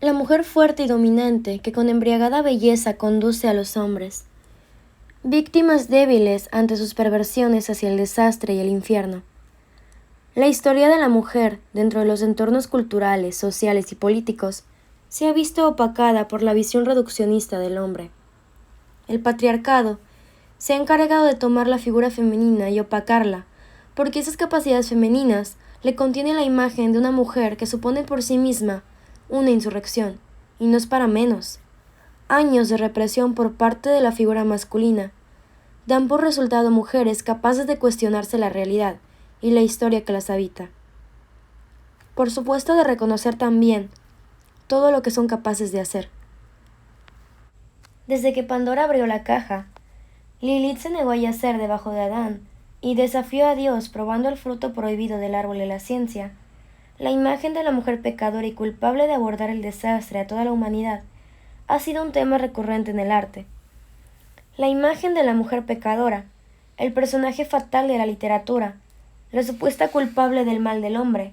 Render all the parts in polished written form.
La mujer fuerte y dominante que con embriagada belleza conduce a los hombres, víctimas débiles ante sus perversiones hacia el desastre y el infierno. La historia de la mujer dentro de los entornos culturales, sociales y políticos se ha visto opacada por la visión reduccionista del hombre. El patriarcado se ha encargado de tomar la figura femenina y opacarla, porque esas capacidades femeninas le contienen la imagen de una mujer que supone por sí misma una insurrección, y no es para menos. Años de represión por parte de la figura masculina dan por resultado mujeres capaces de cuestionarse la realidad y la historia que las habita. Por supuesto, de reconocer también todo lo que son capaces de hacer. Desde que Pandora abrió la caja, Lilith se negó a yacer debajo de Adán y desafió a Dios probando el fruto prohibido del árbol de la ciencia. La imagen de la mujer pecadora y culpable de abordar el desastre a toda la humanidad ha sido un tema recurrente en el arte. La imagen de la mujer pecadora, el personaje fatal de la literatura, la supuesta culpable del mal del hombre.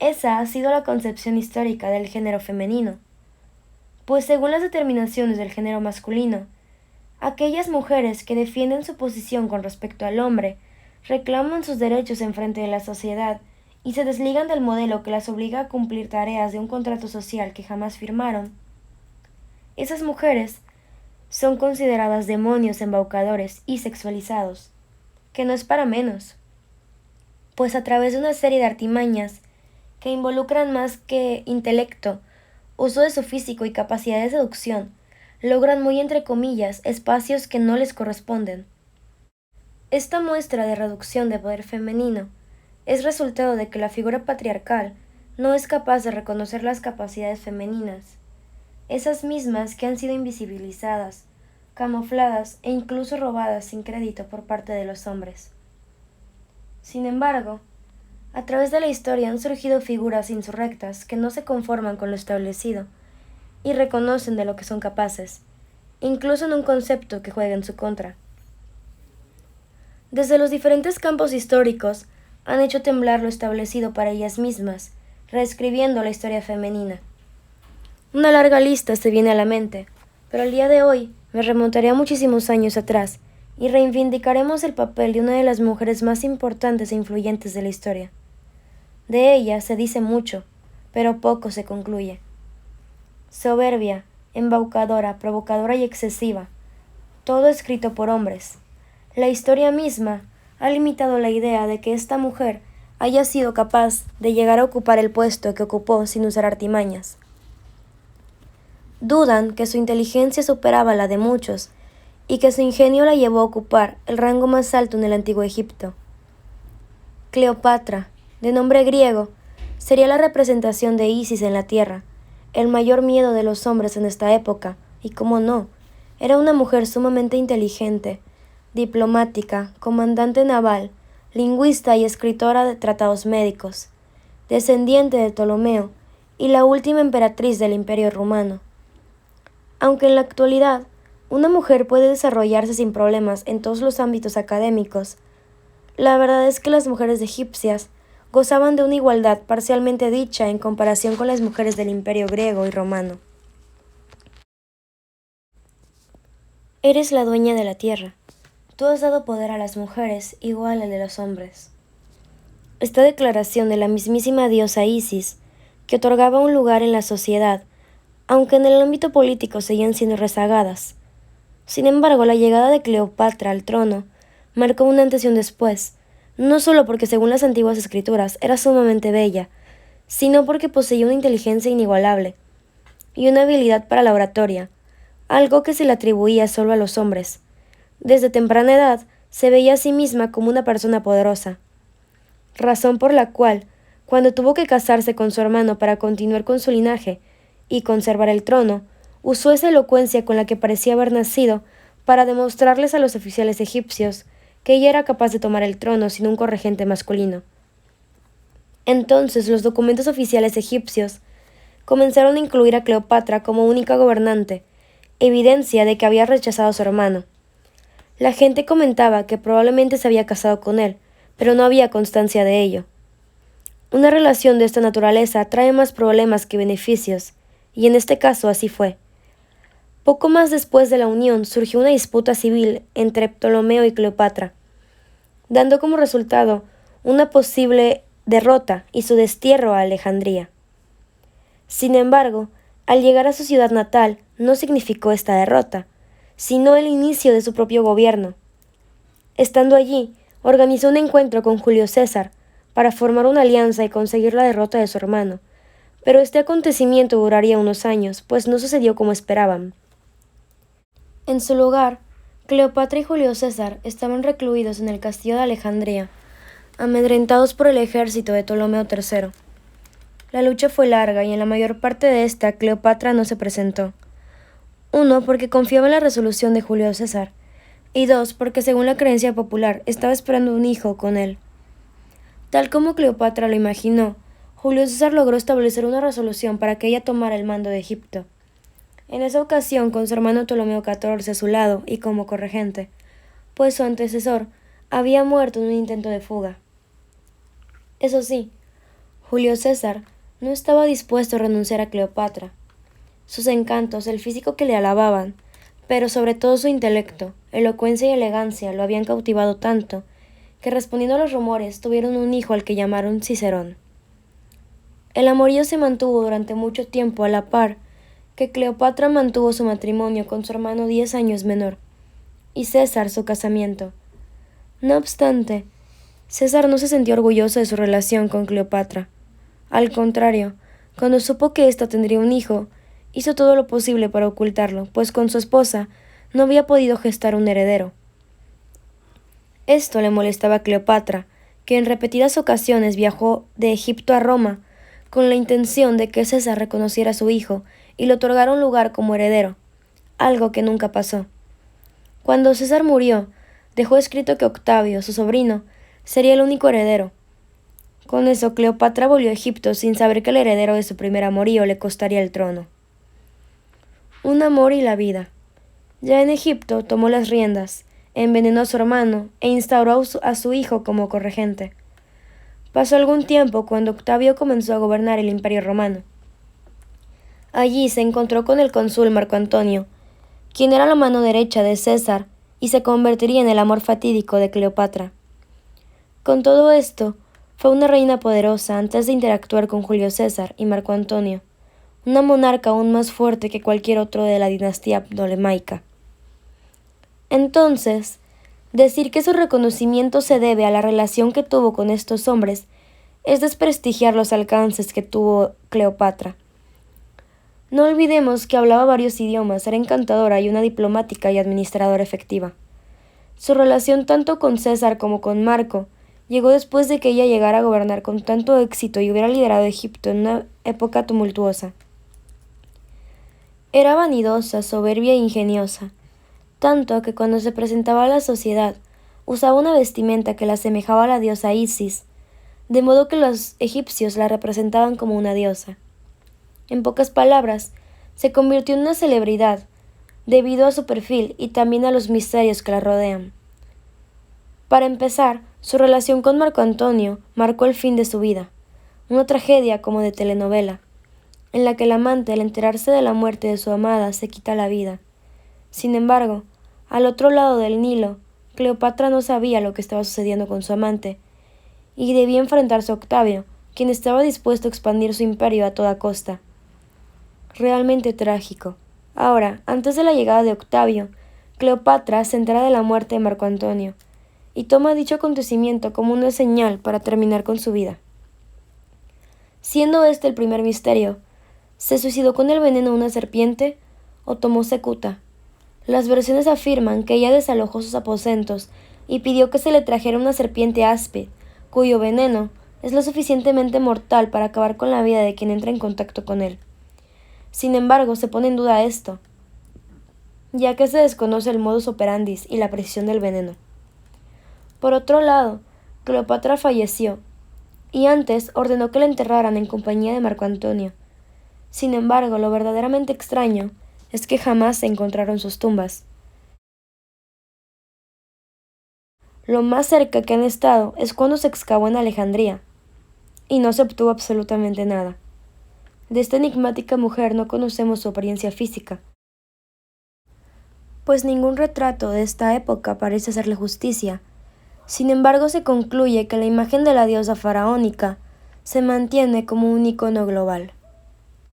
Esa ha sido la concepción histórica del género femenino, pues según las determinaciones del género masculino, aquellas mujeres que defienden su posición con respecto al hombre reclaman sus derechos en frente de la sociedad y se desligan del modelo que las obliga a cumplir tareas de un contrato social que jamás firmaron. Esas mujeres son consideradas demonios embaucadores y sexualizados, que no es para menos, pues a través de una serie de artimañas que involucran más que intelecto, uso de su físico y capacidad de seducción, logran muy entre comillas espacios que no les corresponden. Esta muestra de reducción de poder femenino es resultado de que la figura patriarcal no es capaz de reconocer las capacidades femeninas, esas mismas que han sido invisibilizadas, camufladas e incluso robadas sin crédito por parte de los hombres. Sin embargo, a través de la historia han surgido figuras insurrectas que no se conforman con lo establecido y reconocen de lo que son capaces, incluso en un concepto que juega en su contra. Desde los diferentes campos históricos han hecho temblar lo establecido para ellas mismas, reescribiendo la historia femenina. Una larga lista se viene a la mente, pero el día de hoy me remontaré a muchísimos años atrás y reivindicaremos el papel de una de las mujeres más importantes e influyentes de la historia. De ella se dice mucho, pero poco se concluye. Soberbia, embaucadora, provocadora y excesiva, todo escrito por hombres. La historia misma ha limitado la idea de que esta mujer haya sido capaz de llegar a ocupar el puesto que ocupó sin usar artimañas. Dudan que su inteligencia superaba la de muchos y que su ingenio la llevó a ocupar el rango más alto en el antiguo Egipto. Cleopatra, de nombre griego, sería la representación de Isis en la tierra, el mayor miedo de los hombres en esta época, y cómo no, era una mujer sumamente inteligente, diplomática, comandante naval, lingüista y escritora de tratados médicos, descendiente de Ptolomeo y la última emperatriz del Imperio Romano. Aunque en la actualidad una mujer puede desarrollarse sin problemas en todos los ámbitos académicos, la verdad es que las mujeres egipcias gozaban de una igualdad parcialmente dicha en comparación con las mujeres del Imperio griego y romano. Eres la dueña de la tierra. Tú has dado poder a las mujeres igual al de los hombres. Esta declaración de la mismísima diosa Isis, que otorgaba un lugar en la sociedad, aunque en el ámbito político seguían siendo rezagadas. Sin embargo, la llegada de Cleopatra al trono marcó un antes y un después, no solo porque según las antiguas escrituras era sumamente bella, sino porque poseía una inteligencia inigualable y una habilidad para la oratoria, algo que se le atribuía solo a los hombres. Desde temprana edad se veía a sí misma como una persona poderosa, razón por la cual, cuando tuvo que casarse con su hermano para continuar con su linaje y conservar el trono, usó esa elocuencia con la que parecía haber nacido para demostrarles a los oficiales egipcios que ella era capaz de tomar el trono sin un corregente masculino. Entonces los documentos oficiales egipcios comenzaron a incluir a Cleopatra como única gobernante, evidencia de que había rechazado a su hermano. La gente comentaba que probablemente se había casado con él, pero no había constancia de ello. Una relación de esta naturaleza trae más problemas que beneficios, y en este caso así fue. Poco más después de la unión surgió una disputa civil entre Ptolomeo y Cleopatra, dando como resultado una posible derrota y su destierro a Alejandría. Sin embargo, al llegar a su ciudad natal no significó esta derrota, sino el inicio de su propio gobierno. Estando allí, organizó un encuentro con Julio César para formar una alianza y conseguir la derrota de su hermano, pero este acontecimiento duraría unos años, pues no sucedió como esperaban. En su lugar, Cleopatra y Julio César estaban recluidos en el castillo de Alejandría, amedrentados por el ejército de Ptolomeo III. La lucha fue larga y en la mayor parte de esta Cleopatra no se presentó. 1, porque confiaba en la resolución de Julio César, y 2, porque según la creencia popular estaba esperando un hijo con él. Tal como Cleopatra lo imaginó, Julio César logró establecer una resolución para que ella tomara el mando de Egipto. En esa ocasión con su hermano Ptolomeo XIV a su lado y como corregente, pues su antecesor había muerto en un intento de fuga. Eso sí, Julio César no estaba dispuesto a renunciar a Cleopatra. Sus encantos, el físico que le alababan, pero sobre todo su intelecto, elocuencia y elegancia lo habían cautivado tanto que respondiendo a los rumores tuvieron un hijo al que llamaron Cicerón. El amorío se mantuvo durante mucho tiempo a la par que Cleopatra mantuvo su matrimonio con su hermano 10 años menor, y César su casamiento. No obstante, César no se sintió orgulloso de su relación con Cleopatra. Al contrario, cuando supo que ésta tendría un hijo, hizo todo lo posible para ocultarlo, pues con su esposa no había podido gestar un heredero. Esto le molestaba a Cleopatra, que en repetidas ocasiones viajó de Egipto a Roma con la intención de que César reconociera a su hijo y le otorgara un lugar como heredero, algo que nunca pasó. Cuando César murió, dejó escrito que Octavio, su sobrino, sería el único heredero. Con eso, Cleopatra volvió a Egipto sin saber que el heredero de su primer amorío le costaría el trono. Un amor y la vida. Ya en Egipto tomó las riendas, envenenó a su hermano e instauró a su hijo como corregente. Pasó algún tiempo cuando Octavio comenzó a gobernar el Imperio Romano. Allí se encontró con el cónsul Marco Antonio, quien era la mano derecha de César y se convertiría en el amor fatídico de Cleopatra. Con todo esto, fue una reina poderosa antes de interactuar con Julio César y Marco Antonio, una monarca aún más fuerte que cualquier otro de la dinastía ptolemaica. Entonces, decir que su reconocimiento se debe a la relación que tuvo con estos hombres es desprestigiar los alcances que tuvo Cleopatra. No olvidemos que hablaba varios idiomas, era encantadora y una diplomática y administradora efectiva. Su relación tanto con César como con Marco llegó después de que ella llegara a gobernar con tanto éxito y hubiera liderado Egipto en una época tumultuosa. Era vanidosa, soberbia e ingeniosa, tanto que cuando se presentaba a la sociedad usaba una vestimenta que la asemejaba a la diosa Isis, de modo que los egipcios la representaban como una diosa. En pocas palabras, se convirtió en una celebridad, debido a su perfil y también a los misterios que la rodean. Para empezar, su relación con Marco Antonio marcó el fin de su vida, una tragedia como de telenovela, en la que el amante, al enterarse de la muerte de su amada, se quita la vida. Sin embargo, al otro lado del Nilo, Cleopatra no sabía lo que estaba sucediendo con su amante, y debía enfrentarse a Octavio, quien estaba dispuesto a expandir su imperio a toda costa. Realmente trágico. Ahora, antes de la llegada de Octavio, Cleopatra se entera de la muerte de Marco Antonio, y toma dicho acontecimiento como una señal para terminar con su vida. Siendo este el primer misterio, ¿se suicidó con el veneno de una serpiente o tomó cicuta? Las versiones afirman que ella desalojó sus aposentos y pidió que se le trajera una serpiente áspid, cuyo veneno es lo suficientemente mortal para acabar con la vida de quien entra en contacto con él. Sin embargo, se pone en duda esto, ya que se desconoce el modus operandi y la precisión del veneno. Por otro lado, Cleopatra falleció, y antes ordenó que la enterraran en compañía de Marco Antonio. Sin embargo, lo verdaderamente extraño es que jamás se encontraron sus tumbas. Lo más cerca que han estado es cuando se excavó en Alejandría, y no se obtuvo absolutamente nada. De esta enigmática mujer no conocemos su apariencia física, pues ningún retrato de esta época parece hacerle justicia. Sin embargo, se concluye que la imagen de la diosa faraónica se mantiene como un icono global.